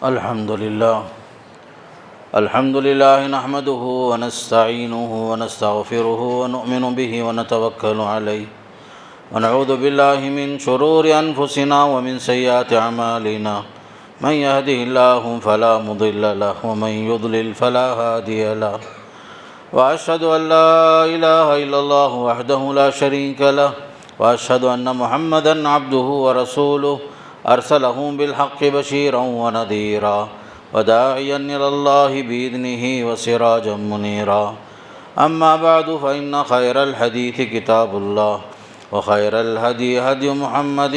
الحمد لله نحمده ونستعينه ونستغفره ونؤمن به ونتوكل عليه ونعوذ بالله من شرور أنفسنا ومن سيئات أعمالنا من يهده الله فلا مضل له ومن يضلل فلا هادي له وأشهد أن لا إله إلا الله وحده لا شريك له وأشهد أن محمدًا عبده ورسوله أرسله بالحق بشيرا ونذيرا وداعيا إلى الله بإذنه وسراجا منيرا أما بعد فإن خير الحديث كتاب الله وخير الهدي هدي محمد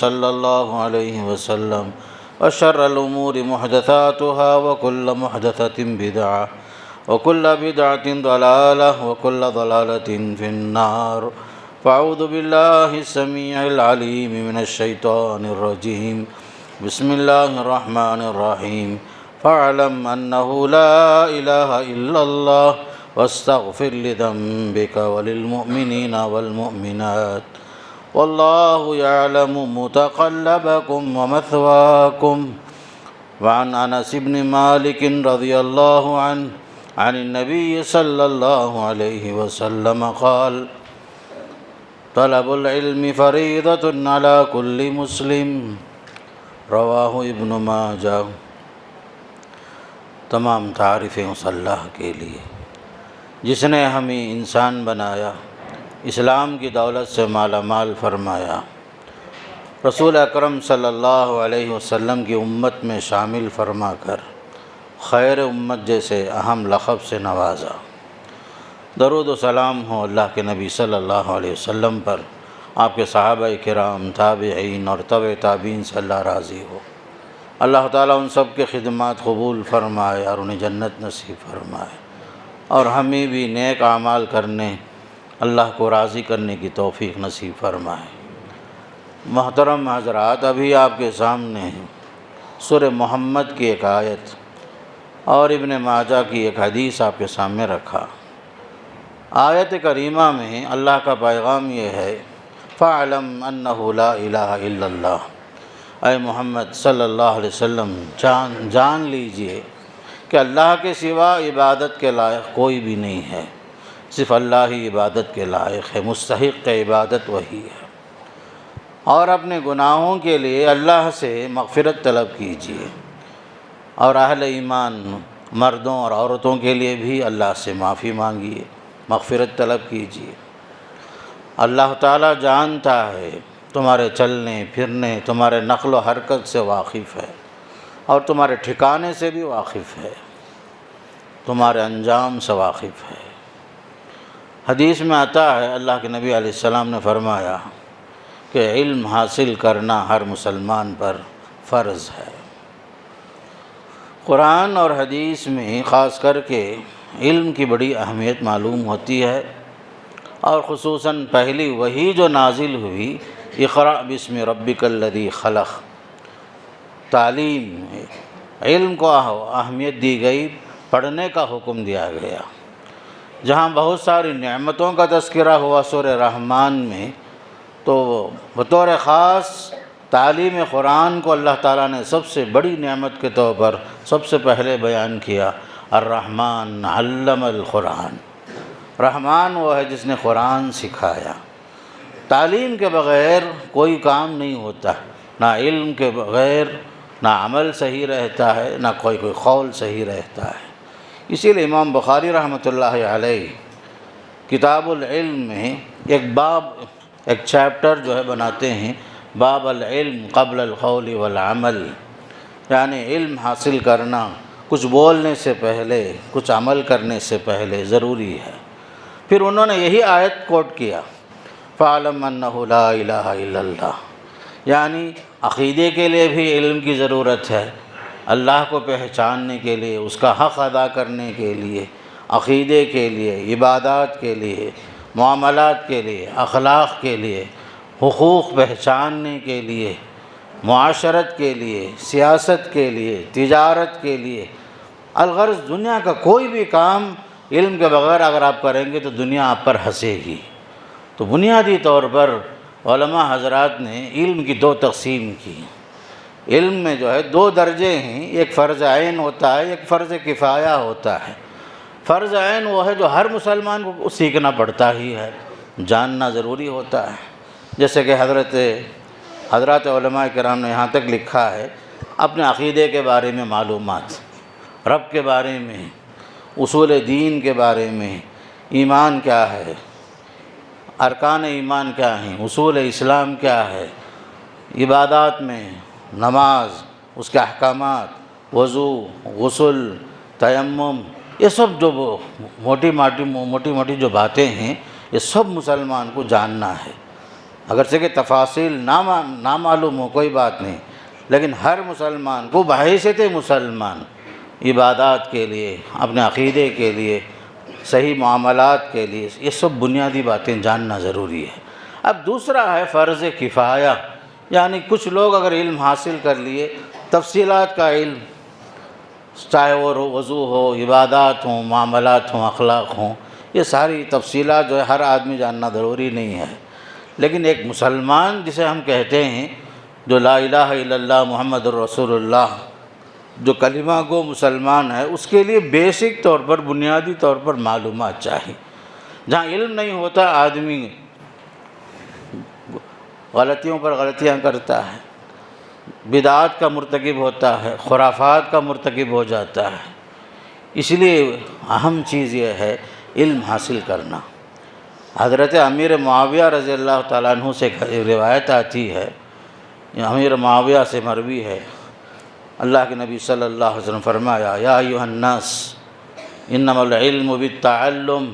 صلى الله عليه وسلم وشر الأمور محدثاتها وكل محدثة بدعة وكل بدعة ضلالة وكل ضلالة في النار فأعوذ بالله السميع العليم من الشيطان الرجيم بسم الله الرحمن الرحيم فاعلم أنه لا إله إلا الله واستغفر لذنبك وللمؤمنين والمؤمنات والله يعلم متقلبكم ومثواكم. وعن أنس بن مالك رضي الله عنه عن النبي صلى الله عليه وسلم قال طلب العلم فریضۃ علی کل مسلم. رواہ ابن ماجہ. تمام تعریفیں اس اللہ کے لیے جس نے ہمیں انسان بنایا، اسلام کی دولت سے مالا مال فرمایا، رسول اکرم صلی اللہ علیہ وسلم کی امت میں شامل فرما کر خیر امت جیسے اہم لقب سے نوازا. درود و سلام ہو اللہ کے نبی صلی اللہ علیہ وسلم پر، آپ کے صحابہ کرام، تابعین اور تبع تابعین سے اللہ راضی ہو. اللہ تعالیٰ ان سب کے خدمات قبول فرمائے اور انہیں جنت نصیب فرمائے، اور ہمیں بھی نیک اعمال کرنے، اللہ کو راضی کرنے کی توفیق نصیب فرمائے. محترم حضرات، ابھی آپ کے سامنے سورہ محمد کی ایک آیت اور ابن ماجہ کی ایک حدیث آپ کے سامنے رکھا. آیت کریمہ میں اللہ کا پیغام یہ ہے، فَاعْلَمْ أَنَّهُ لَا إِلَهَ إِلَّا اللَّهُ. اے محمد صلی اللہ علیہ وسلم جان لیجئے کہ اللہ کے سوا عبادت کے لائق کوئی بھی نہیں ہے، صرف اللہ ہی عبادت کے لائق ہے، مستحق عبادت وہی ہے. اور اپنے گناہوں کے لیے اللہ سے مغفرت طلب کیجئے، اور اہل ایمان مردوں اور عورتوں کے لیے بھی اللہ سے معافی مانگیے، مغفرت طلب کیجیے. اللہ تعالیٰ جانتا ہے، تمہارے چلنے پھرنے، تمہارے نقل و حرکت سے واقف ہے، اور تمہارے ٹھکانے سے بھی واقف ہے، تمہارے انجام سے واقف ہے. حدیث میں آتا ہے، اللہ کے نبی علیہ السلام نے فرمایا کہ علم حاصل کرنا ہر مسلمان پر فرض ہے. قرآن اور حدیث میں خاص کر کے علم کی بڑی اہمیت معلوم ہوتی ہے، اور خصوصاً پہلی وحی جو نازل ہوئی، اقرأ بسم ربک الذی خلق. تعلیم، علم کو اہمیت دی گئی، پڑھنے کا حکم دیا گیا. جہاں بہت ساری نعمتوں کا تذکرہ ہوا سورہ رحمان میں، تو بطور خاص تعلیم قرآن کو اللہ تعالیٰ نے سب سے بڑی نعمت کے طور پر سب سے پہلے بیان کیا. الرحمن علم القرآن. رحمان وہ ہے جس نے قرآن سکھایا. تعلیم کے بغیر کوئی کام نہیں ہوتا، نہ علم کے بغیر نہ عمل صحیح رہتا ہے، نہ کوئی قول صحیح رہتا ہے. اسی لیے امام بخاری رحمۃ اللہ علیہ کتاب العلم میں ایک چیپٹر جو ہے بناتے ہیں، باب العلم قبل القول والعمل، یعنی علم حاصل کرنا کچھ بولنے سے پہلے، کچھ عمل کرنے سے پہلے ضروری ہے. پھر انہوں نے یہی آیت کوٹ کیا، فَاعْلَمْ أَنَّهُ لَا إِلَهَ إِلَّا اللَّهُ. یعنی عقیدے کے لیے بھی علم کی ضرورت ہے، اللہ کو پہچاننے کے لیے، اس کا حق ادا کرنے کے لیے، عقیدے کے لیے، عبادات کے لیے، معاملات کے لیے، اخلاق کے لیے، حقوق پہچاننے کے لیے، معاشرت کے لیے، سیاست کے لیے، تجارت کے لیے. الغرض دنیا کا کوئی بھی کام علم کے بغیر اگر آپ کریں گے تو دنیا آپ پر ہنسے گی. تو بنیادی طور پر علماء حضرات نے علم کی دو تقسیم کی. علم میں جو ہے دو درجے ہیں، ایک فرض عین ہوتا ہے، ایک فرض کفایہ ہوتا ہے۔ فرض عین وہ ہے جو ہر مسلمان کو سیکھنا پڑتا ہی ہے، جاننا ضروری ہوتا ہے، جیسے کہ حضرات علماء کرام نے یہاں تک لکھا ہے اپنے عقیدے کے بارے میں معلومات، رب کے بارے میں، اصول دین کے بارے میں، ایمان کیا ہے، ارکان ایمان کیا ہیں، اصول اسلام کیا ہے، عبادات میں نماز، اس کے احکامات، وضو، غسل، تیمم، یہ سب جو موٹی موٹی جو باتیں ہیں یہ سب مسلمان کو جاننا ہے۔ اگرچہ کہ تفاصیل نہ معلوم ہو کوئی بات نہیں، لیکن ہر مسلمان کو بحیثیت مسلمان عبادات کے لیے، اپنے عقیدے کے لیے، صحیح معاملات کے لیے یہ سب بنیادی باتیں جاننا ضروری ہے۔ اب دوسرا ہے فرض کفایہ، یعنی کچھ لوگ اگر علم حاصل کر لیے، تفصیلات کا علم، چاہے وہ وضو ہو، عبادات ہوں، معاملات ہوں، اخلاق ہوں، یہ ساری تفصیلات جو ہے ہر آدمی جاننا ضروری نہیں ہے، لیکن ایک مسلمان جسے ہم کہتے ہیں جو لا الہ الا اللہ محمد الرسول اللہ، جو کلمہ گو مسلمان ہے، اس کے لیے بیسک طور پر، بنیادی طور پر معلومات چاہیے۔ جہاں علم نہیں ہوتا آدمی غلطیوں پر غلطیاں کرتا ہے، بدعات کا مرتکب ہوتا ہے، خرافات کا مرتکب ہو جاتا ہے۔ اس لیے اہم چیز یہ ہے علم حاصل کرنا۔ حضرت امیر معاویہ رضی اللہ تعالیٰ عنہ سے روایت آتی ہے، امیر معاویہ سے مروی ہے، اللہ کے نبی صلی اللہ علیہ وسلم فرمایا یا ایھا الناس انما العلم بالتعلم،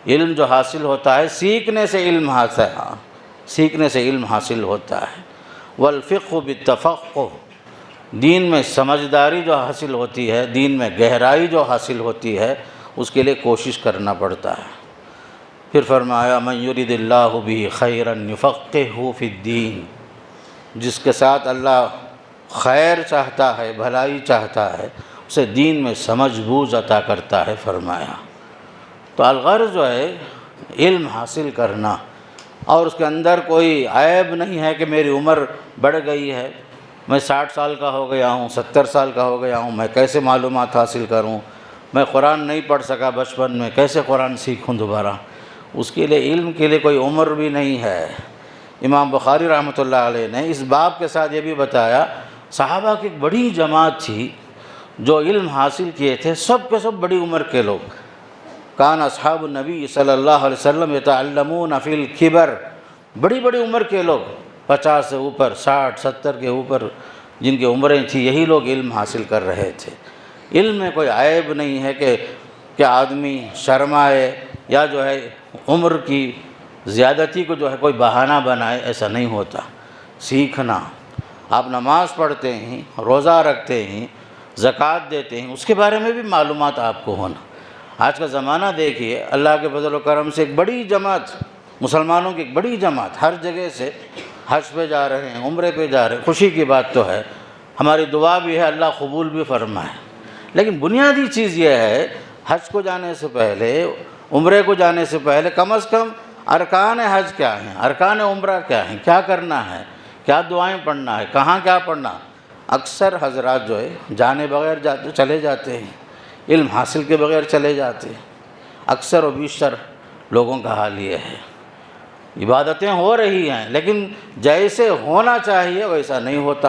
علم جو حاصل ہوتا ہے سیکھنے سے علم حاصل ہوتا ہے، والفقہ بالتفقہ، دین میں سمجھداری جو حاصل ہوتی ہے، دین میں گہرائی جو حاصل ہوتی ہے، اس کے لیے کوشش کرنا پڑتا ہے۔ پھر فرمایا من یرید اللہ بہ خیرا یفقہہ فی الدین، جس کے ساتھ اللہ خیر چاہتا ہے، بھلائی چاہتا ہے، اسے دین میں سمجھ بوجھ عطا کرتا ہے فرمایا۔ تو الغرض جو ہے علم حاصل کرنا، اور اس کے اندر کوئی عیب نہیں ہے کہ میری عمر بڑھ گئی ہے، میں 60 سال کا ہو گیا ہوں، 70 سال کا ہو گیا ہوں، میں کیسے معلومات حاصل کروں، میں قرآن نہیں پڑھ سکا بچپن میں، کیسے قرآن سیکھوں دوبارہ۔ اس کے لیے علم کے لیے کوئی عمر بھی نہیں ہے۔ امام بخاری رحمۃ اللہ علیہ نے اس باب کے ساتھ یہ بھی بتایا، صحابہ کی ایک بڑی جماعت تھی جو علم حاصل کیے تھے، سب کے سب بڑی عمر کے لوگ۔ کان اصحاب النبی صلی اللہ علیہ وسلم یتعلمون فی الکبر، بڑی بڑی عمر کے لوگ، 50 سے اوپر، 60 70 کے اوپر جن کی عمریں تھیں، یہی لوگ علم حاصل کر رہے تھے۔ علم میں کوئی عیب نہیں ہے کہ آدمی شرمائے یا جو ہے عمر کی زیادتی کو جو ہے کوئی بہانہ بنائے، ایسا نہیں ہوتا۔ سیکھنا، آپ نماز پڑھتے ہیں، روزہ رکھتے ہیں، زکوٰۃ دیتے ہیں، اس کے بارے میں بھی معلومات آپ کو ہونا۔ آج کا زمانہ دیکھیے، اللہ کے فضل و کرم سے ایک بڑی جماعت، مسلمانوں کی ایک بڑی جماعت ہر جگہ سے حج پہ جا رہے ہیں، عمرے پہ جا رہے ہیں، خوشی کی بات تو ہے، ہماری دعا بھی ہے اللہ قبول بھی فرمائے۔ لیکن بنیادی چیز یہ ہے، حج کو جانے سے پہلے، عمرے کو جانے سے پہلے کم از کم ارکان حج کیا ہیں، ارکان عمرہ کیا ہیں، کیا کرنا ہے، کیا دعائیں پڑھنا ہے، کہاں کیا پڑھنا۔ اکثر حضرات جو ہے جانے بغیر چلے جاتے ہیں، علم حاصل کے بغیر چلے جاتے ہیں۔ اکثر و بیشتر لوگوں کا حال یہ ہے، عبادتیں ہو رہی ہیں لیکن جیسے ہونا چاہیے ویسا نہیں ہوتا۔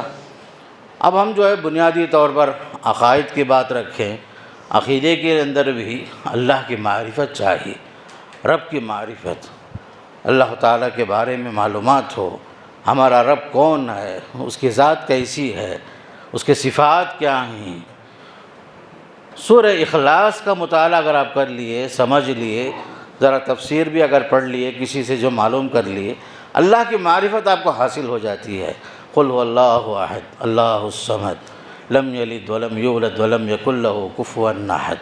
اب ہم جو ہے بنیادی طور پر عقائد کی بات رکھیں، عقیدے کے اندر بھی اللہ کی معرفت چاہیے، رب کی معرفت، اللہ تعالیٰ کے بارے میں معلومات ہو، ہمارا رب کون ہے، اس کی ذات کیسی ہے، اس کے صفات کیا ہیں۔ سورہ اخلاص کا مطالعہ اگر آپ کر لیے، سمجھ لیے، ذرا تفسیر بھی اگر پڑھ لیے کسی سے جو معلوم کر لیے، اللہ کی معرفت آپ کو حاصل ہو جاتی ہے۔ قل هو اللہ احد اللہ الصمد لم یلد ولم یولد ولم یکن لہ کفوا احد۔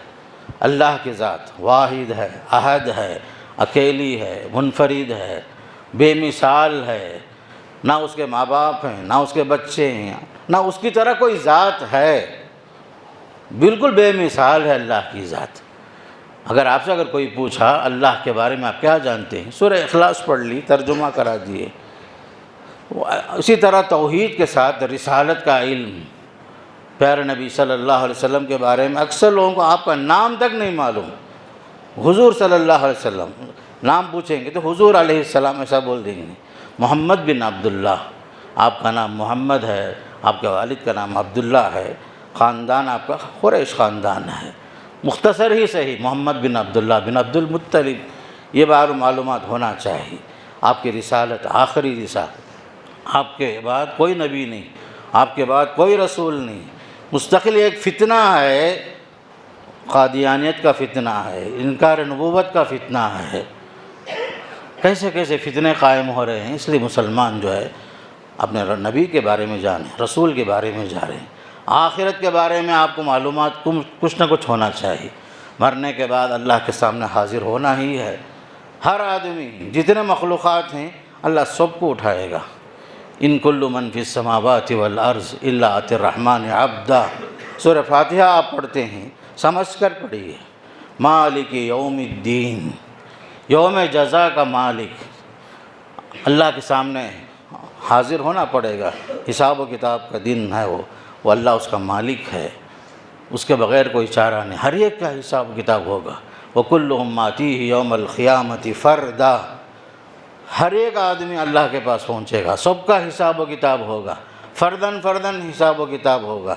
اللہ کی ذات واحد ہے، احد ہے، اکیلی ہے، منفرد ہے، بے مثال ہے، نہ اس کے ماں باپ ہیں، نہ اس کے بچے ہیں، نہ اس کی طرح کوئی ذات ہے، بالکل بے مثال ہے اللہ کی ذات۔ اگر آپ سے کوئی پوچھا اللہ کے بارے میں آپ کیا جانتے ہیں، سورہ اخلاص پڑھ لی، ترجمہ کرا دیے، اسی طرح توحید کے ساتھ رسالت کا علم. پیارے نبی صلی اللہ علیہ وسلم کے بارے میں اکثر لوگوں کو آپ کا نام تک نہیں معلوم. حضور صلی اللہ علیہ وسلم نام پوچھیں گے تو حضور علیہ السلام ایسا بول دیں گے. محمد بن عبداللہ، آپ کا نام محمد ہے، آپ کے والد کا نام عبداللہ ہے، خاندان آپ کا قریش خاندان ہے. مختصر ہی صحیح محمد بن عبداللہ بن عبد المطلب، یہ معلومات ہونا چاہیے. آپ کی رسالت آخری رسالت، آپ کے بعد کوئی نبی نہیں، آپ کے بعد کوئی رسول نہیں. مستقل ایک فتنہ ہے، قادیانیت کا فتنہ ہے، انکار نبوت کا فتنہ ہے. کیسے کیسے فتنے قائم ہو رہے ہیں. اس لیے مسلمان جو ہے اپنے نبی کے بارے میں جانیں، رسول کے بارے میں جا رہے ہیں. آخرت کے بارے میں آپ کو معلومات کچھ نہ کچھ ہونا چاہیے. مرنے کے بعد اللہ کے سامنے حاضر ہونا ہی ہے. ہر آدمی، جتنے مخلوقات ہیں، اللہ سب کو اٹھائے گا. ان کل من فی السماوات والارض الا آتی الرحمن عبدا. سورہ فاتحہ آپ پڑھتے ہیں، سمجھ کر پڑھیے. مالک یوم الدین، یوم جزا کا مالک. اللہ کے سامنے حاضر ہونا پڑے گا. حساب و کتاب کا دن ہے، وہ اللہ اس کا مالک ہے. اس کے بغیر کوئی چارہ نہیں. ہر ایک کا حساب و کتاب ہوگا. وَكُلُّهُمْ آتِيهِ يَوْمَ الْقِيَامَةِ فَرْدًا. ہر ایک آدمی اللہ کے پاس پہنچے گا، سب کا حساب و کتاب ہوگا. فردن فردن حساب و کتاب ہوگا.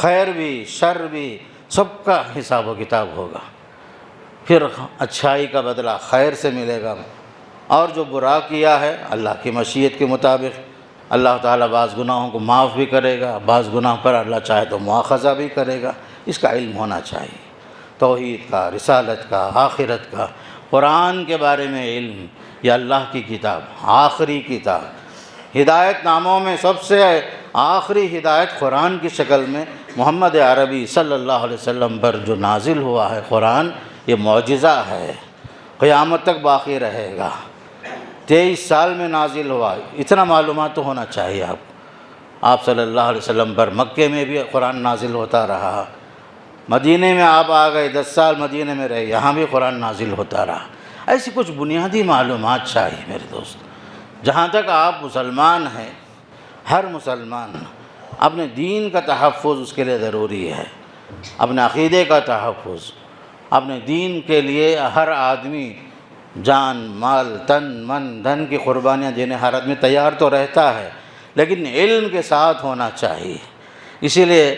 خیر بھی شر بھی سب کا حساب و کتاب ہوگا. پھر اچھائی کا بدلہ خیر سے ملے گا، اور جو برا کیا ہے اللہ کی مشیت کے مطابق اللہ تعالیٰ بعض گناہوں کو معاف بھی کرے گا، بعض گناہ پر اللہ چاہے تو مواخذہ بھی کرے گا. اس کا علم ہونا چاہیے، توحید کا، رسالت کا، آخرت کا. قرآن کے بارے میں علم، یہ اللہ کی کتاب، آخری کتاب. ہدایت ناموں میں سب سے آخری ہدایت قرآن کی شکل میں محمد عربی صلی اللہ علیہ وسلم پر جو نازل ہوا ہے قرآن، یہ معجزہ ہے، قیامت تک باقی رہے گا. 23 سال میں نازل ہوا. اتنا معلومات تو ہونا چاہیے آپ صلی اللہ علیہ وسلم پر. مکے میں بھی قرآن نازل ہوتا رہا، مدینے میں آپ آ گئے، 10 سال مدینے میں رہے، یہاں بھی قرآن نازل ہوتا رہا. ایسی کچھ بنیادی معلومات چاہیے میرے دوست. جہاں تک آپ مسلمان ہیں، ہر مسلمان اپنے دین کا تحفظ اس کے لیے ضروری ہے، اپنے عقیدے کا تحفظ. اپنے دین کے لیے ہر آدمی جان، مال، تن، من، دھن کی قربانیاں دینے ہر آدمی تیار تو رہتا ہے، لیکن علم کے ساتھ ہونا چاہیے. اسی لیے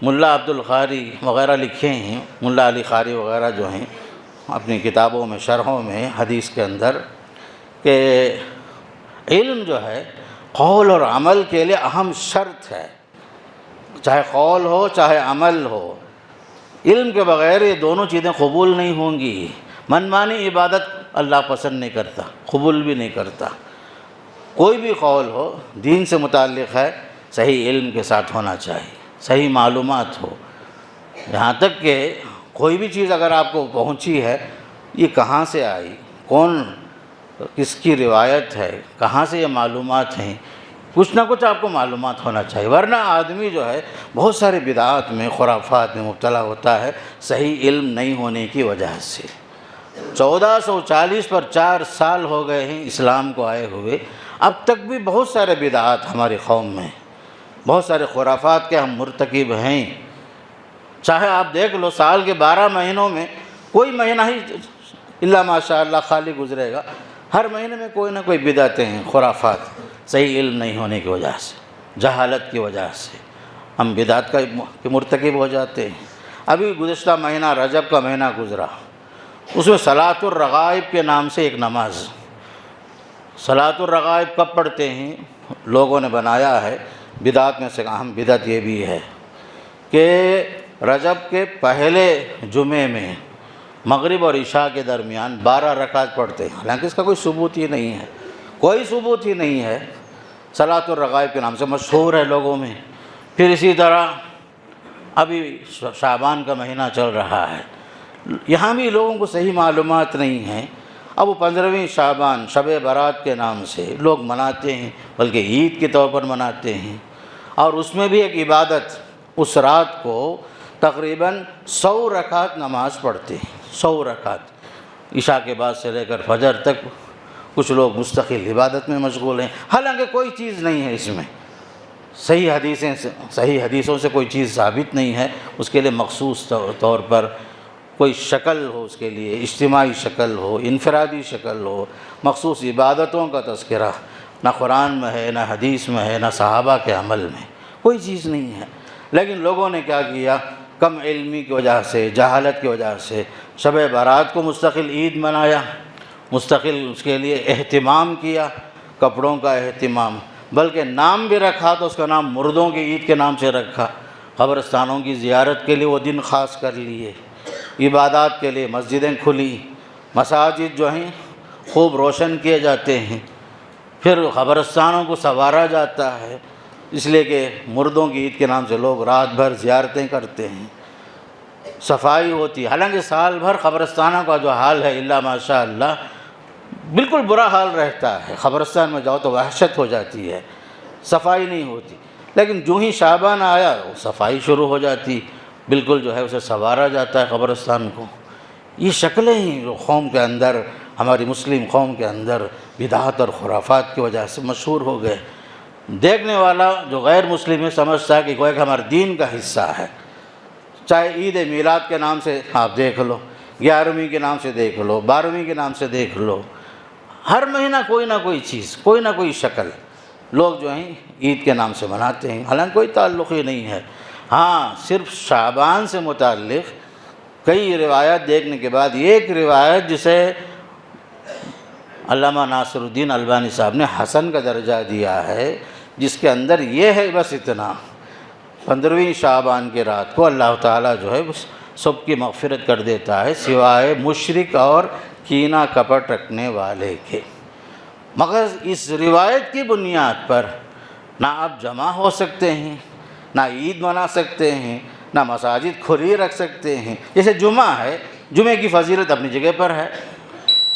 ملا عبد القاری وغیرہ لکھے ہیں، ملا علی قاری وغیرہ جو ہیں اپنی کتابوں میں، شرحوں میں، حدیث کے اندر، کہ علم جو ہے قول اور عمل کے لیے اہم شرط ہے. چاہے قول ہو چاہے عمل ہو، علم کے بغیر یہ دونوں چیزیں قبول نہیں ہوں گی. منمانی عبادت اللہ پسند نہیں کرتا، قبول بھی نہیں کرتا. کوئی بھی قول ہو دین سے متعلق ہے، صحیح علم کے ساتھ ہونا چاہیے، صحیح معلومات ہو. یہاں تک کہ کوئی بھی چیز اگر آپ کو پہنچی ہے، یہ کہاں سے آئی، کون، کس کی روایت ہے، کہاں سے یہ معلومات ہیں، کچھ نہ کچھ آپ کو معلومات ہونا چاہیے. ورنہ آدمی جو ہے بہت سارے بدعات میں، خرافات میں مبتلا ہوتا ہے، صحیح علم نہیں ہونے کی وجہ سے. 1440 پر 4 سال ہو گئے ہیں اسلام کو آئے ہوئے، اب تک بھی بہت سارے بدعات ہماری قوم میں، بہت سارے خرافات کے ہم مرتکب ہیں. چاہے آپ دیکھ لو، سال کے 12 مہینوں میں کوئی مہینہ ہی اللہ ماشاء اللہ خالی گزرے گا، ہر مہینے میں کوئی نہ کوئی بدعتیں ہیں، خرافات. صحیح علم نہیں ہونے کی وجہ سے، جہالت کی وجہ سے ہم بدعت کا مرتکب ہو جاتے ہیں. ابھی گزشتہ مہینہ رجب کا مہینہ گزرا، اس میں صلاۃ الرغائب کے نام سے ایک نماز. صلاۃ الرغائب کب پڑھتے ہیں؟ لوگوں نے بنایا ہے، بدعت میں سے اہم بدعت یہ بھی ہے کہ رجب کے پہلے جمعے میں مغرب اور عشاء کے درمیان 12 رکعت پڑھتے ہیں. حالانکہ اس کا کوئی ثبوت ہی نہیں ہے، کوئی ثبوت ہی نہیں ہے. صلاۃ الرغائب کے نام سے مشہور ہے لوگوں میں. پھر اسی طرح ابھی شعبان کا مہینہ چل رہا ہے، یہاں بھی لوگوں کو صحیح معلومات نہیں ہیں. اب وہ 15ویں شعبان شب برات کے نام سے لوگ مناتے ہیں، بلکہ عید کے طور پر مناتے ہیں. اور اس میں بھی ایک عبادت، اس رات کو تقریباً 100 رکعت نماز پڑھتے ہیں. 100 رکعت عشاء کے بعد سے لے کر فجر تک کچھ لوگ مستقل عبادت میں مشغول ہیں، حالانکہ کوئی چیز نہیں ہے اس میں، صحیح حدیثوں سے کوئی چیز ثابت نہیں ہے۔ اس کے لیے مخصوص طور پر کوئی شکل ہو، اس کے لیے اجتماعی شکل ہو، انفرادی شکل ہو، مخصوص عبادتوں کا تذکرہ نہ قرآن میں ہے، نہ حدیث میں ہے، نہ صحابہ کے عمل میں، کوئی چیز نہیں ہے۔ لیکن لوگوں نے کیا کیا، کم علمی کی وجہ سے، جہالت کی وجہ سے شب برات کو مستقل عید منایا، مستقل اس کے لیے اہتمام کیا، کپڑوں کا اہتمام، بلکہ نام بھی رکھا تو اس کا نام مردوں کی عید کے نام سے رکھا۔ قبرستانوں کی زیارت کے لیے وہ دن خاص کر لیے، عبادات کے لیے مسجدیں کھلی، مساجد جو ہیں خوب روشن کیے جاتے ہیں، پھر قبرستانوں کو سنوارا جاتا ہے، اس لیے کہ مردوں کی عید کے نام سے لوگ رات بھر زیارتیں کرتے ہیں، صفائی ہوتی ہے۔ حالانکہ سال بھر قبرستانوں کا جو حال ہے الا ماشاء اللہ بالکل برا حال رہتا ہے، قبرستان میں جاؤ تو وحشت ہو جاتی ہے، صفائی نہیں ہوتی، لیکن جو ہی شعبان آیا وہ صفائی شروع ہو جاتی، بالکل جو ہے اسے سنوارا جاتا ہے قبرستان کو۔ یہ شکلیں ہی جو قوم کے اندر، ہماری مسلم قوم کے اندر بدعات اور خرافات کی وجہ سے مشہور ہو گئے۔ دیکھنے والا جو غیر مسلم ہے سمجھتا ہے کہ کوئی ایک ہمارے دین کا حصہ ہے، چاہے عید میلاد کے نام سے آپ دیکھ لو، 11ویں کے نام سے دیکھ لو، 12ویں کے نام سے دیکھ لو، ہر مہینہ کوئی نہ کوئی چیز، کوئی نہ کوئی شکل لوگ جو ہیں عید کے نام سے مناتے ہیں، حالانکہ کوئی تعلق ہی نہیں ہے۔ ہاں صرف شعبان سے متعلق کئی روایات دیکھنے کے بعد ایک روایت جسے علامہ ناصر الدین البانی صاحب نے حسن کا درجہ دیا ہے، جس کے اندر یہ ہے بس اتنا، 15ویں شعبان کی رات کو اللہ تعالیٰ جو ہے سب کی مغفرت کر دیتا ہے سوائے مشرک اور کینہ کپٹ رکھنے والے کے۔ مگر اس روایت کی بنیاد پر نہ آپ جمع ہو سکتے ہیں، نہ عید منا سکتے ہیں، نہ مساجد کھلی رکھ سکتے ہیں۔ جیسے جمعہ ہے، جمعے کی فضیلت اپنی جگہ پر ہے،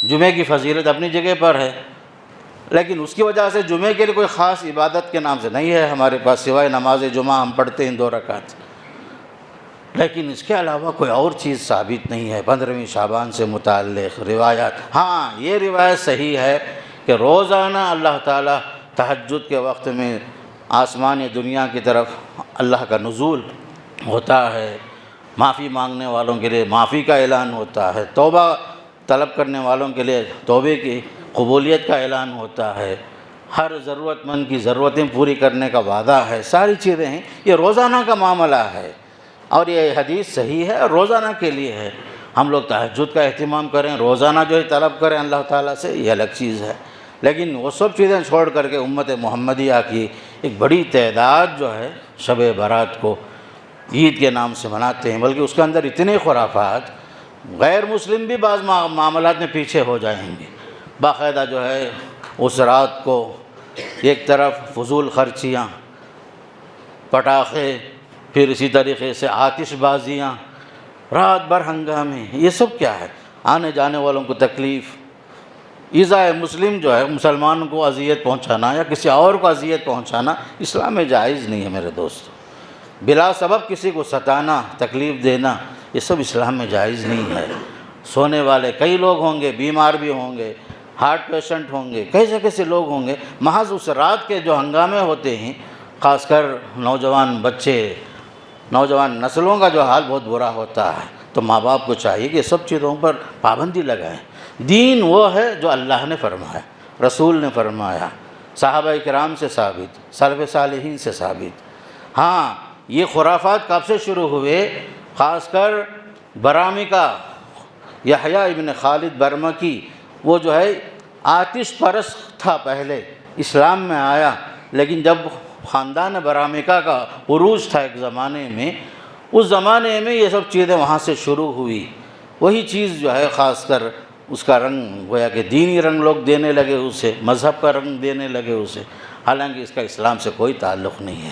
جمعے کی فضیلت اپنی جگہ پر ہے، لیکن اس کی وجہ سے جمعے کے لیے کوئی خاص عبادت کے نام سے نہیں ہے ہمارے پاس، سوائے نماز جمعہ ہم پڑھتے ہیں 2 رکعت، لیکن اس کے علاوہ کوئی اور چیز ثابت نہیں ہے 15ویں شعبان سے متعلق روایات۔ ہاں یہ روایت صحیح ہے کہ روزانہ اللہ تعالیٰ تہجد کے وقت میں آسمان دنیا کی طرف اللہ کا نزول ہوتا ہے، معافی مانگنے والوں کے لیے معافی کا اعلان ہوتا ہے، توبہ طلب کرنے والوں کے لیے توبے کی قبولیت کا اعلان ہوتا ہے، ہر ضرورت مند کی ضرورتیں پوری کرنے کا وعدہ ہے، ساری چیزیں ہیں۔ یہ روزانہ کا معاملہ ہے اور یہ حدیث صحیح ہے اور روزانہ کے لیے ہے۔ ہم لوگ تہجد کا اہتمام کریں، روزانہ جو ہے طلب کریں اللہ تعالیٰ سے، یہ الگ چیز ہے، لیکن وہ سب چیزیں چھوڑ کر کے امت محمدیہ کی ایک بڑی تعداد جو ہے شب برات کو عید کے نام سے مناتے ہیں، بلکہ اس کے اندر اتنے خرافات، غیر مسلم بھی بعض معاملات میں پیچھے ہو جائیں گے۔ باقاعدہ جو ہے اس رات کو ایک طرف فضول خرچیاں، پٹاخے، پھر اسی طریقے سے آتش بازیاں، رات بھر ہنگامے، یہ سب کیا ہے؟ آنے جانے والوں کو تکلیف، ایذاء مسلم جو ہے مسلمان کو اذیت پہنچانا یا کسی اور کو اذیت پہنچانا اسلام میں جائز نہیں ہے میرے دوستو۔ بلا سبب کسی کو ستانا، تکلیف دینا، یہ سب اسلام میں جائز نہیں ہے۔ سونے والے کئی لوگ ہوں گے، بیمار بھی ہوں گے، ہارٹ پیشنٹ ہوں گے، کیسے کیسے لوگ ہوں گے، محض اس رات کے جو ہنگامے ہوتے ہیں، خاص کر نوجوان بچے، نوجوان نسلوں کا جو حال بہت برا ہوتا ہے۔ تو ماں باپ کو چاہیے کہ سب چیزوں پر پابندی لگائیں۔ دین وہ ہے جو اللہ نے فرمایا، رسول نے فرمایا، صحابہ کرام سے ثابت، سلف صالحین سے ثابت۔ ہاں یہ خرافات کب سے شروع ہوئے؟ خاص کر برامکہ، یحییٰ ابن خالد برمکی، وہ جو ہے آتش پرست تھا، پہلے اسلام میں آیا، لیکن جب خاندان برامکہ کا عروج تھا ایک زمانے میں، اس زمانے میں یہ سب چیزیں وہاں سے شروع ہوئی۔ وہی چیز جو ہے خاص کر اس کا رنگ گویا کہ دینی رنگ لوگ دینے لگے اسے، مذہب کا رنگ دینے لگے اسے، حالانکہ اس کا اسلام سے کوئی تعلق نہیں ہے۔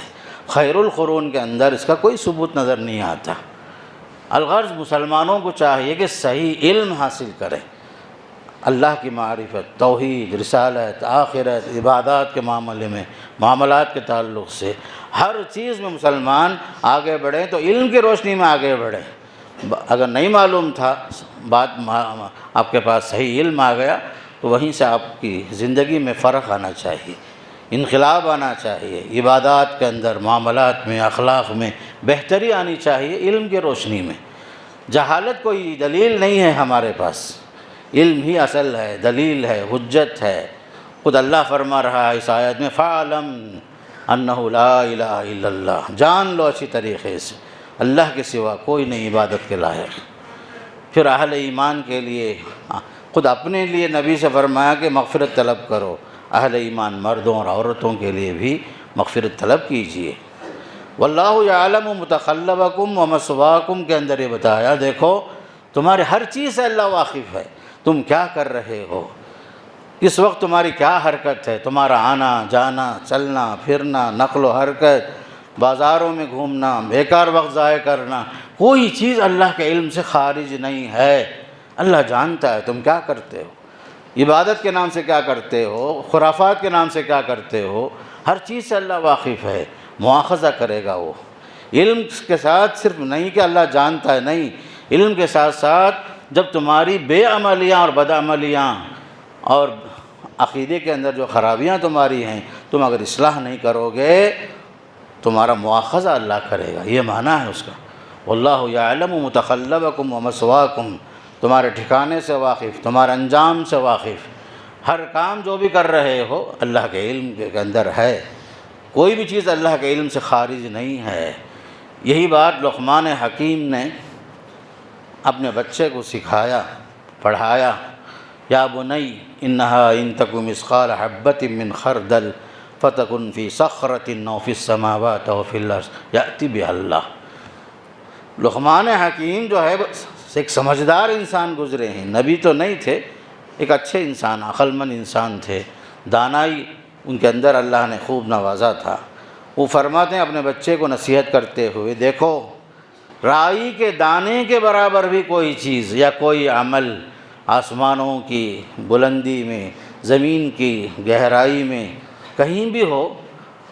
خیر القرون کے اندر اس کا کوئی ثبوت نظر نہیں آتا۔ الغرض مسلمانوں کو چاہیے کہ صحیح علم حاصل کریں، اللہ کی معرفت، توحید، رسالت، آخرت، عبادات کے معاملے میں، معاملات کے تعلق سے ہر چیز میں مسلمان آگے بڑھیں تو علم کی روشنی میں آگے بڑھیں۔ اگر نہیں معلوم تھا بات، آپ کے پاس صحیح علم آ گیا تو وہیں سے آپ کی زندگی میں فرق آنا چاہیے، انقلاب آنا چاہیے، عبادات کے اندر، معاملات میں، اخلاق میں بہتری آنی چاہیے علم کی روشنی میں۔ جہالت کوئی دلیل نہیں ہے ہمارے پاس، علم ہی اصل ہے، دلیل ہے، حجت ہے۔ خود اللہ فرما رہا ہے اس آیت میں فَاعْلَمْ أَنَّهُ لَا إِلَهَ إِلَّا اللَّهُ، جان لو اچھی طریقے سے اللہ کے سوا کوئی نہیں عبادت کے لائق۔ پھر اہل ایمان کے لیے، خود اپنے لیے نبی سے فرمایا کہ مغفرت طلب کرو، اہل ایمان مردوں اور عورتوں کے لیے بھی مغفرت طلب کیجیے۔ واللہ یعلم متقلبکم ومثواکم کے اندر یہ بتایا، دیکھو تمہارے ہر چیز سے اللہ واقف ہے، تم کیا کر رہے ہو، اس وقت تمہاری کیا حرکت ہے، تمہارا آنا جانا، چلنا پھرنا، نقل و حرکت، بازاروں میں گھومنا، بیکار وقت ضائع کرنا، کوئی چیز اللہ کے علم سے خارج نہیں ہے۔ اللہ جانتا ہے تم کیا کرتے ہو، عبادت کے نام سے کیا کرتے ہو، خرافات کے نام سے کیا کرتے ہو، ہر چیز سے اللہ واقف ہے، مواخذہ کرے گا وہ۔ علم کے ساتھ صرف نہیں کہ اللہ جانتا ہے، نہیں، علم کے ساتھ ساتھ جب تمہاری بے عملیاں اور بد عملیاں اور عقیدے کے اندر جو خرابیاں تمہاری ہیں، تم اگر اصلاح نہیں کرو گے تمہارا مواخذہ اللہ کرے گا، یہ معنی ہے اس کا۔ واللہ یعلم متقلبکم ومثواکم، تمہارے ٹھکانے سے واقف، تمہارے انجام سے واقف، ہر کام جو بھی کر رہے ہو اللہ کے علم کے اندر ہے، کوئی بھی چیز اللہ کے علم سے خارج نہیں ہے۔ یہی بات لقمان حکیم نے اپنے بچے کو سکھایا، پڑھایا، یا بنی انہا ان تک مثقال حبۃ من خردل فتکن فی صخرۃ او فی السماوات او فی الارض یأتی بہا اللہ۔ لقمان حکیم جو ہے ایک سمجھدار انسان گزرے ہیں، نبی تو نہیں تھے، ایک اچھے انسان، عقل مند انسان تھے، دانائی ان کے اندر اللہ نے خوب نوازا تھا۔ وہ فرماتے ہیں اپنے بچے کو نصیحت کرتے ہوئے، دیکھو رائی کے دانے کے برابر بھی کوئی چیز یا کوئی عمل آسمانوں کی بلندی میں، زمین کی گہرائی میں کہیں بھی ہو،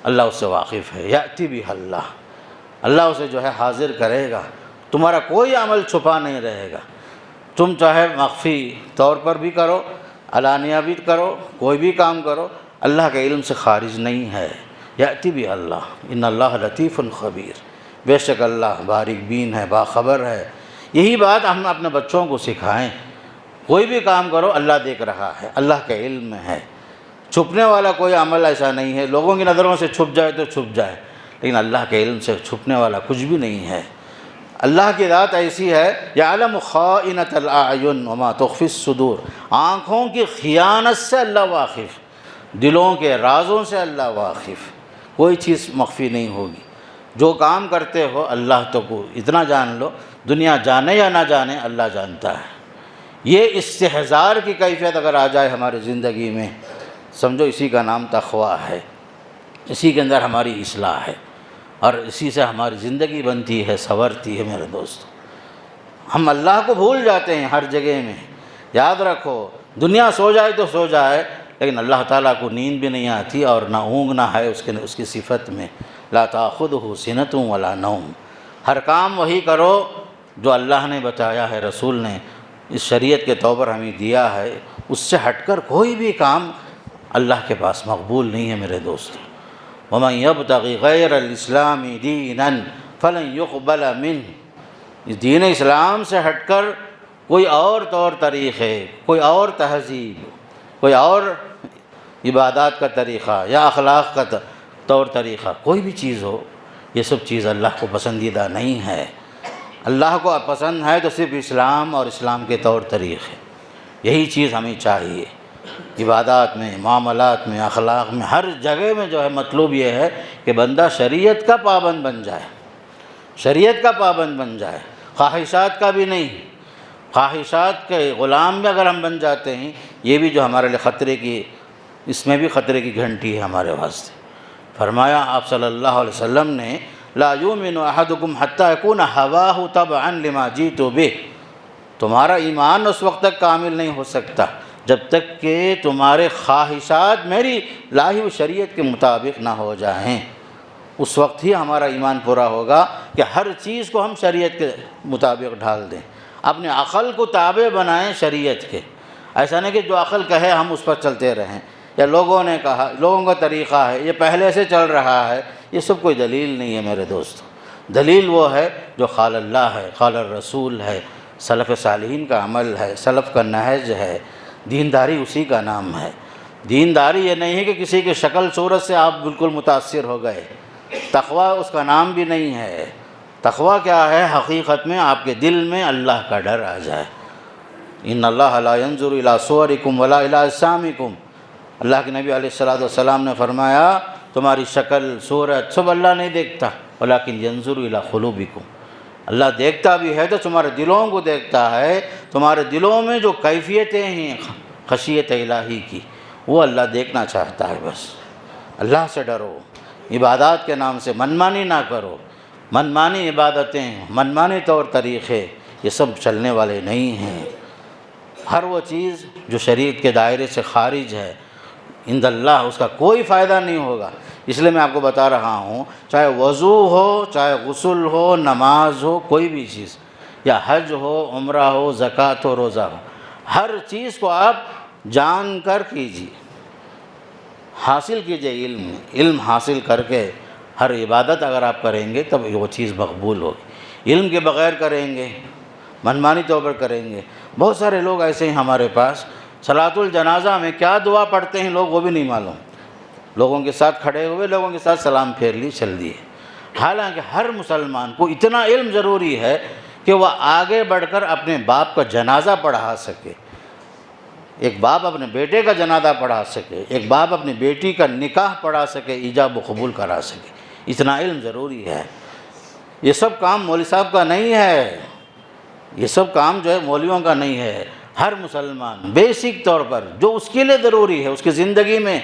اللہ اس سے واقف ہے، یأتی بہا اللہ، اللہ اسے جو ہے حاضر کرے گا، تمہارا کوئی عمل چھپا نہیں رہے گا، تم چاہے مخفی طور پر بھی کرو، علانیہ بھی کرو، کوئی بھی کام کرو، اللہ کے علم سے خارج نہیں ہے۔ یأتی بہا اللہ ان اللہ لطیف خبیر، بے شک اللہ باریک بین ہے، باخبر ہے۔ یہی بات ہم اپنے بچوں کو سکھائیں، کوئی بھی کام کرو اللہ دیکھ رہا ہے، اللہ کے علم میں ہے، چھپنے والا کوئی عمل ایسا نہیں ہے، لوگوں کی نظروں سے چھپ جائے تو چھپ جائے، لیکن اللہ کے علم سے چھپنے والا کچھ بھی نہیں ہے۔ اللہ کی ذات ایسی ہے، یعلم خائنۃ الاعین وما تخفی الصدور، آنکھوں کی خیانت سے اللہ واقف، دلوں کے رازوں سے اللہ واقف، کوئی چیز مخفی نہیں ہوگی۔ جو کام کرتے ہو اللہ تو کو اتنا جان لو، دنیا جانے یا نہ جانے اللہ جانتا ہے۔ یہ استحضار کی کیفیت اگر آ جائے ہماری زندگی میں، سمجھو اسی کا نام تقویٰ ہے، اسی کے اندر ہماری اصلاح ہے، اور اسی سے ہماری زندگی بنتی ہے، سنورتی ہے۔ میرے دوست، ہم اللہ کو بھول جاتے ہیں ہر جگہ میں۔ یاد رکھو، دنیا سو جائے تو سو جائے، لیکن اللہ تعالیٰ کو نیند بھی نہیں آتی اور نہ اونگنا ہے اس کی صفت میں، لا تأخذہ سنۃ ولا نوم۔ ہر کام وہی کرو جو اللہ نے بتایا ہے، رسول نے اس شریعت کے طور پر ہمیں دیا ہے، اس سے ہٹ کر کوئی بھی کام اللہ کے پاس مقبول نہیں ہے۔ میرے دوستو، وَمَن يَبْتَغِ غَيْرَ الْإِسْلَامِ دِينًا فَلَن يُقْبَلَ مِنْهُ، اس دین اسلام سے ہٹ کر کوئی اور طور طریقے، کوئی اور تہذیب، کوئی اور عبادات کا طریقہ یا اخلاق کا طور طریقہ، کوئی بھی چیز ہو، یہ سب چیز اللہ کو پسندیدہ نہیں ہے۔ اللہ کو پسند ہے تو صرف اسلام اور اسلام کے طور طریقے، یہی چیز ہمیں چاہیے۔ عبادات میں، معاملات میں، اخلاق میں، ہر جگہ میں جو ہے مطلوب یہ ہے کہ بندہ شریعت کا پابند بن جائے، شریعت کا پابند بن جائے، خواہشات کا بھی نہیں۔ خواہشات کے غلام بھی اگر ہم بن جاتے ہیں، یہ بھی جو ہمارے لیے خطرے کی، اس میں بھی خطرے کی گھنٹی ہے ہمارے واسطے۔ فرمایا آپ صلی اللہ علیہ وسلم نے، لا یؤمن احدکم حتی یکون ہواہ تبعا لما جئت بہ، تمہارا ایمان اس وقت تک کامل نہیں ہو سکتا جب تک کہ تمہارے خواہشات میری لائی ہوئی شریعت کے مطابق نہ ہو جائیں۔ اس وقت ہی ہمارا ایمان پورا ہوگا کہ ہر چیز کو ہم شریعت کے مطابق ڈھال دیں، اپنے عقل کو تابع بنائیں شریعت کے۔ ایسا نہیں کہ جو عقل کہے ہم اس پر چلتے رہیں، یا لوگوں نے کہا، لوگوں کا طریقہ ہے، یہ پہلے سے چل رہا ہے، یہ سب کوئی دلیل نہیں ہے میرے دوستو۔ دلیل وہ ہے جو قال اللہ ہے، قال الرسول ہے، سلف صالحین کا عمل ہے، سلف کا نہج ہے۔ دینداری اسی کا نام ہے۔ دینداری یہ نہیں ہے کہ کسی کی شکل صورت سے آپ بالکل متاثر ہو گئے، تقوی اس کا نام بھی نہیں ہے۔ تقوی کیا ہے؟ حقیقت میں آپ کے دل میں اللہ کا ڈر آ جائے۔ ان اللہ لا ينظر الى صورکم ولا الى اجسامکم، اللہ کے نبی علیہ السلام نے فرمایا تمہاری شکل صورت سب اللہ نہیں دیکھتا، ولکن ينظر الى قلوبکم، اللہ دیکھتا بھی ہے تو تمہارے دلوں کو دیکھتا ہے، تمہارے دلوں میں جو کیفیتیں ہیں خشیت الہی کی وہ اللہ دیکھنا چاہتا ہے۔ بس اللہ سے ڈرو، عبادات کے نام سے منمانی نہ کرو۔ منمانی عبادتیں، منمانی طور طریقے یہ سب چلنے والے نہیں ہیں۔ ہر وہ چیز جو شریعت کے دائرے سے خارج ہے عند اللہ اس کا کوئی فائدہ نہیں ہوگا۔ اس لیے میں آپ کو بتا رہا ہوں، چاہے وضو ہو، چاہے غسل ہو، نماز ہو، کوئی بھی چیز، یا حج ہو، عمرہ ہو، زکوٰۃ ہو، روزہ ہو، ہر چیز کو آپ جان کر کیجیے، حاصل کیجیے علم۔ علم حاصل کر کے ہر عبادت اگر آپ کریں گے تب وہ چیز مقبول ہوگی۔ علم کے بغیر کریں گے، منمانی طور پر کریں گے۔ بہت سارے لوگ ایسے ہیں ہمارے پاس، صلاۃ الجنازہ میں کیا دعا پڑھتے ہیں لوگ وہ بھی نہیں معلوم، لوگوں کے ساتھ کھڑے ہوئے، لوگوں کے ساتھ سلام پھیر لی، چل دیے۔ حالانکہ ہر مسلمان کو اتنا علم ضروری ہے کہ وہ آگے بڑھ کر اپنے باپ کا جنازہ پڑھا سکے، ایک باپ اپنے بیٹے کا جنازہ پڑھا سکے، ایک باپ اپنی بیٹی کا نکاح پڑھا سکے، ایجاب و قبول کرا سکے، اتنا علم ضروری ہے۔ یہ سب کام مولوی صاحب کا نہیں ہے، یہ سب کام جو ہے مولویوں کا نہیں ہے۔ ہر مسلمان بیسک طور پر جو اس کے لیے ضروری ہے، اس کی زندگی میں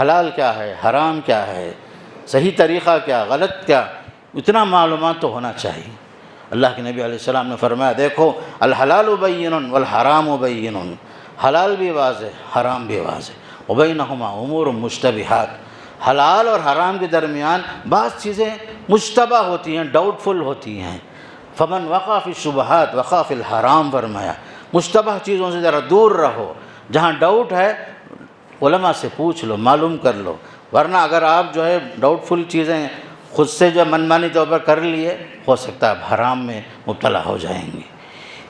حلال کیا ہے، حرام کیا ہے، صحیح طریقہ کیا، غلط کیا، اتنا معلومات تو ہونا چاہیے۔ اللہ کے نبی علیہ السلام نے فرمایا دیکھو الحلال بین والحرام بین، حلال بھی واضح، حرام بھی واضح، وبینہما امور مشتبہات، حلال اور حرام کے درمیان بعض چیزیں مشتبہ ہوتی ہیں، ڈاؤٹ فل ہوتی ہیں۔ فمن وقع فی الشبہات وقع فی الحرام فرمایا، مشتبہ چیزوں سے ذرا دور رہو، جہاں ڈاؤٹ ہے علماء سے پوچھ لو، معلوم کر لو، ورنہ اگر آپ جو ہے ڈاؤٹ فل چیزیں خود سے جو منمانی طور پر کر لیے، ہو سکتا ہے آپ حرام میں مبتلا ہو جائیں گے۔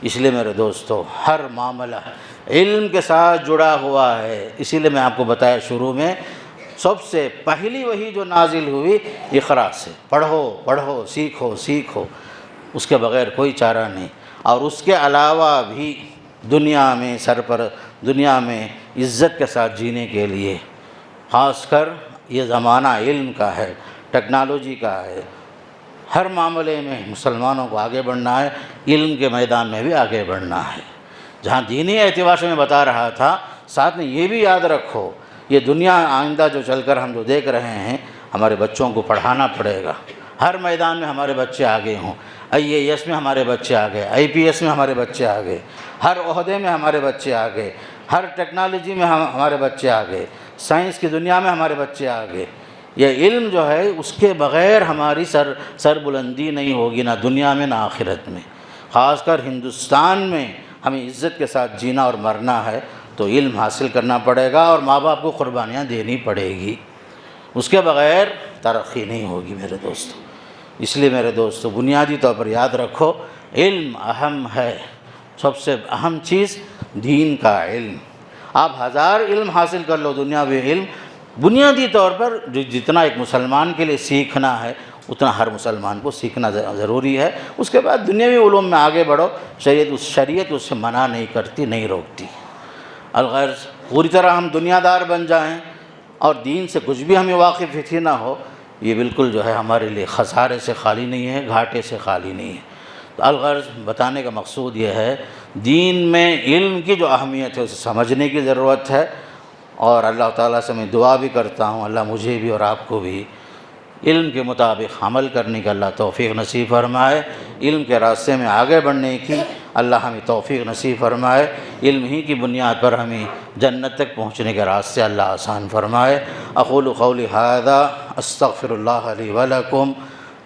اس لیے میرے دوستو ہر معاملہ علم کے ساتھ جڑا ہوا ہے۔ اسی لیے میں آپ کو بتایا شروع میں، سب سے پہلی وحی جو نازل ہوئی اقرا سے، پڑھو پڑھو، سیکھو سیکھو، اس کے بغیر کوئی چارہ نہیں۔ اور اس کے علاوہ بھی دنیا میں دنیا میں عزت کے ساتھ جینے کے لیے، خاص کر یہ زمانہ علم کا ہے، ٹیکنالوجی کا ہے، ہر معاملے میں مسلمانوں کو آگے بڑھنا ہے، علم کے میدان میں بھی آگے بڑھنا ہے۔ جہاں دینی اعتبار سے میں بتا رہا تھا، ساتھ میں یہ بھی یاد رکھو، یہ دنیا آئندہ جو چل کر ہم جو دیکھ رہے ہیں، ہمارے بچوں کو پڑھانا پڑے گا، ہر میدان میں ہمارے بچے آگے ہوں، IAS میں ہمارے بچے آگے، IPS میں ہمارے بچے آگے، ہر عہدے میں ہمارے بچے آگے، ہر ٹیکنالوجی میں ہمارے بچے آگے، سائنس کی دنیا میں ہمارے بچے آگے۔ یہ علم جو ہے اس کے بغیر ہماری سر بلندی نہیں ہوگی، نہ دنیا میں نہ آخرت میں۔ خاص کر ہندوستان میں ہمیں عزت کے ساتھ جینا اور مرنا ہے تو علم حاصل کرنا پڑے گا، اور ماں باپ کو قربانیاں دینی پڑے گی، اس کے بغیر ترقی نہیں ہوگی میرے دوستو۔ اس لیے میرے دوستو بنیادی طور پر یاد رکھو، علم اہم ہے، سب سے اہم چیز دین کا علم۔ آپ ہزار علم حاصل کر لو، دنیاوی علم، بنیادی طور پر جتنا ایک مسلمان کے لیے سیکھنا ہے اتنا ہر مسلمان کو سیکھنا ضروری ہے۔ اس کے بعد دنیاوی علوم میں آگے بڑھو، شریعت اس سے منع نہیں کرتی، نہیں روکتی۔ الغرض پوری طرح ہم دنیا دار بن جائیں اور دین سے کچھ بھی ہمیں واقف ہی نہ ہو، یہ بالکل جو ہے ہمارے لیے خسارے سے خالی نہیں ہے، گھاٹے سے خالی نہیں ہے۔ تو الغرض بتانے کا مقصود یہ ہے، دین میں علم کی جو اہمیت ہے اسے سمجھنے کی ضرورت ہے، اور اللہ تعالیٰ سے میں دعا بھی کرتا ہوں اللہ مجھے بھی اور آپ کو بھی علم کے مطابق عمل کرنے کا اللہ توفیق نصیب فرمائے، علم کے راستے میں آگے بڑھنے کی اللہ ہمیں توفیق نصیب فرمائے، علم ہی کی بنیاد پر ہمیں جنت تک پہنچنے کے راستے اللہ آسان فرمائے۔ اقول قولی ھذا استغفر اللہ لی ولکم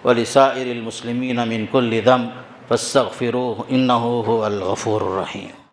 ولسائر المسلمین من کل ذنب فاستغفروہ انہ ھو الغفور الرحیم۔